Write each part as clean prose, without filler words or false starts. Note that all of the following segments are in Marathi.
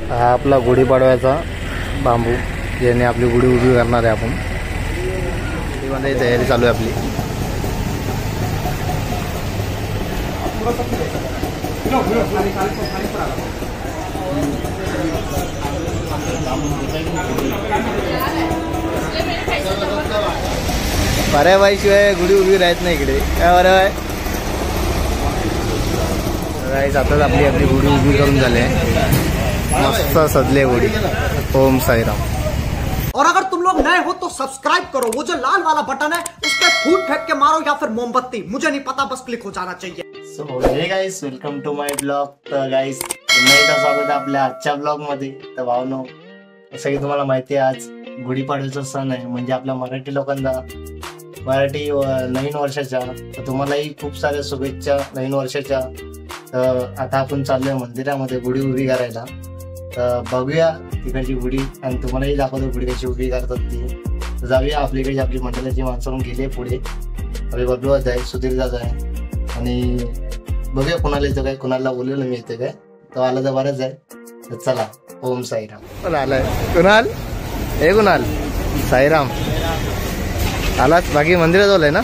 हा आपला गुढीपाडव्याचा बांबू ज्याने आपली गुढी उभी करणार आहे आपण. गुढीमध्ये तयारी चालू आहे आपली. बऱ्या शिवाय गुढी उभी राहत नाही इकडे. काय बरं आहे आताच आपली आपली गुढी उभी करून झाली आहे. मस्त सजले गुढी. ओम साईराम. और अगर तुम लोग नए हो तो सब्सक्राइब करो. वो जो लाल वाला बटन है उस पर फूट फेंक के मारो या फिर मोमबत्ती, मुझे नहीं पता, बस क्लिक हो जाना चाहिए. So hey guys, welcome to my blog. तर गाइस पुन्हा एकदा स्वागत आहे आपल्या आजच्या ब्लॉग मध्ये. तर भावनो, जसं की तुम्हाला माहिती आहे आज गुढीपाडव्याचा सण आहे, म्हणजे आपल्या मराठी लोकांना मराठी नवीन वर्षाच्या. तर तुम्हालाही खूप साऱ्या शुभेच्छा नवीन वर्षाच्या. तर आता आपण चाललोय मंदिरामध्ये गुढी उभी करायला. तर बघूया तिकडची गुढी आणि तुम्हालाही दाखवतो गुढी कशी उभी करतात ती. तर जाऊया. आपल्याकडे आपली मंडळाची माणसं गेले पुढे. अरे बबलूच आहे, सुधीर दादा आहे आणि बघूया कोणाला येतं काय, कोणाला बोलवलं मी येते काय. तो आला तर बरंच आहे. तर चला. ओम साईराम. आलाय कुणाल. हे कुणाल साईराम आलाच. बाकी मंदिरात आलंय ना.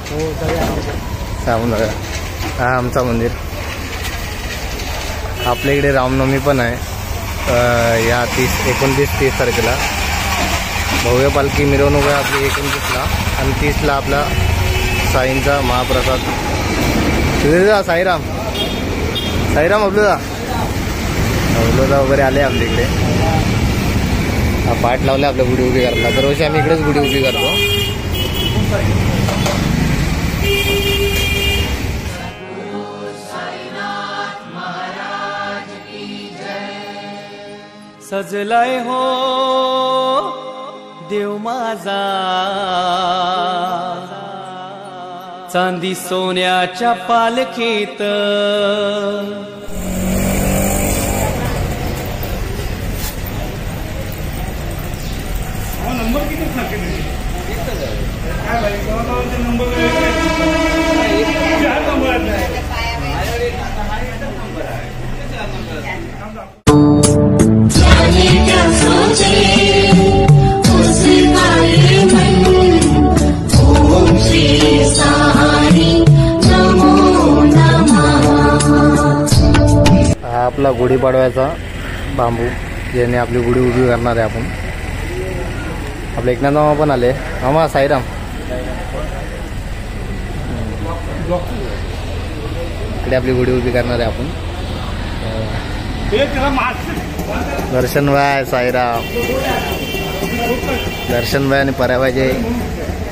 सांगून बघा. हा आमचा मंदिर. आपल्या इकडे रामनवमी पण आहे या 29-30 तारखेला. भव्य पालखी मिरवणूक आहे आपली 29ला आणि 30ला आपला साईंचा महाप्रसाद. सुधीरदा साईराम. साईराम अबलूदा वगैरे आले आपल्या इकडे. हा पाठ लावले आपल्या गुढी उभी करायला. दरवर्षी आम्ही इकडेच गुढी उभी करतो. सजलाय हो देव माझा चांदी सोन्याच्या पालखीत. नंबर किती हा आपला गुढीपाडव्याचा बांबू ज्याने आपली गुढी उभी करणार आहे आपण. आपले एकनाथ मामा पण आले. मामा साईराम. इकडे आपली गुढी उभी करणार आहे आपण. दर्शन भाई साईराम. दर्शन भाई आणि पराबाईचे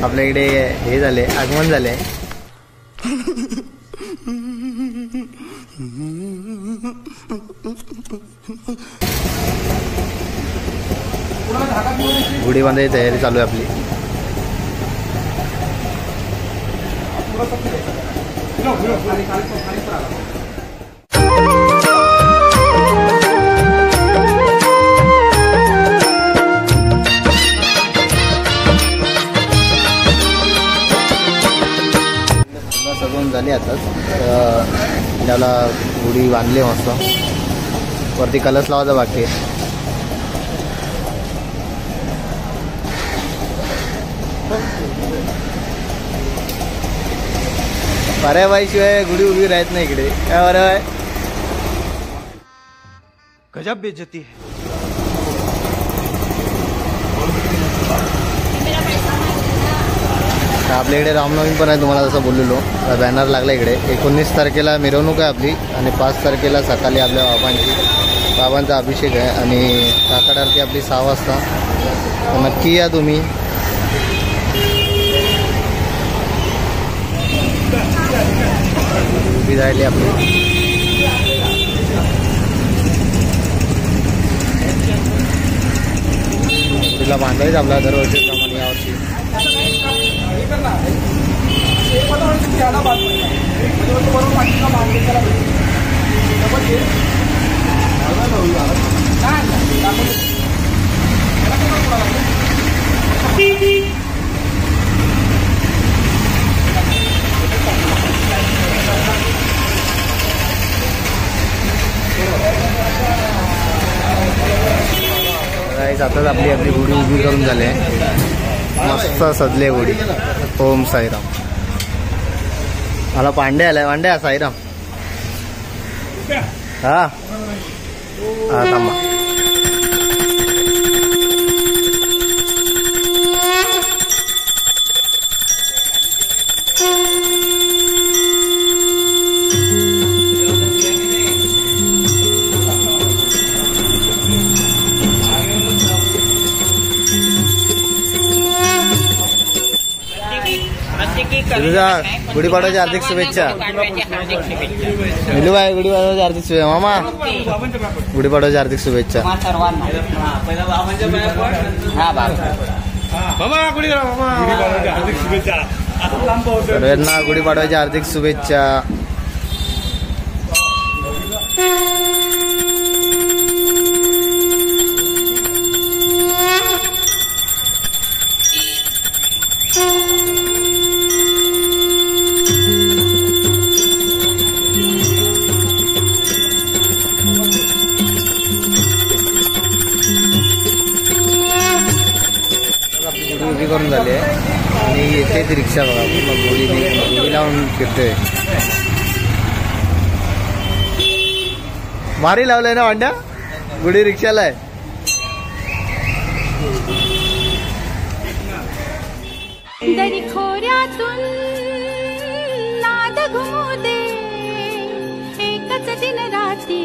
आपल्या इकडे हे झाले, आगमन झाले. गुढी बांधायची तयारी चालू आहे आपली. सजवून झाली आताच. त्याला गुढी बांधली मस्त. वरती कलश लावायचा बाकी आहे. बऱ्या शिवाय गुढी उभी राहत नाही इकडे. काय बरं आहे गजब बेइज्जती है. आपल्या इकडे रामनवमी पण आहे. तुम्हाला जसं बोललेलो बॅनर लागला इकडे. 19 तारखेला मिरवणूक आहे आपली आणि 5 तारखेला सकाळी आपल्या बाबांचा अभिषेक आहे आणि काकड आरती आपली 6 वाजता. नक्की या तुम्ही. उभी राहिली आपली. तिला बांधायचं आपला दरवर्षी प्रमाणे यावर्षी. गाईस आताच आपली गुढी उभी करून झाली आहे. मस्त सजले गुढी. ओम साईराम. मला पांडे आलाय. पांड्या साईराम. हा थांबा. गुढीपाडव्याच्या हार्दिक शुभेच्छा. मिलूबाई गुढीपाडव्याच्या हार्दिक शुभेच्छा. मामा गुढीपाडव्याच्या हार्दिक शुभेच्छा. सर्वांना गुढीपाडव्याच्या हार्दिक शुभेच्छा. उभी करून झाली आहे आणि येते ती रिक्षा बघा. गुढी लावून फिरते. मारी लावलंय ना वांड्या. गुढी रिक्षाला आहे. दरी खोऱ्यातून नाद घुमू दे एकच दिन राती.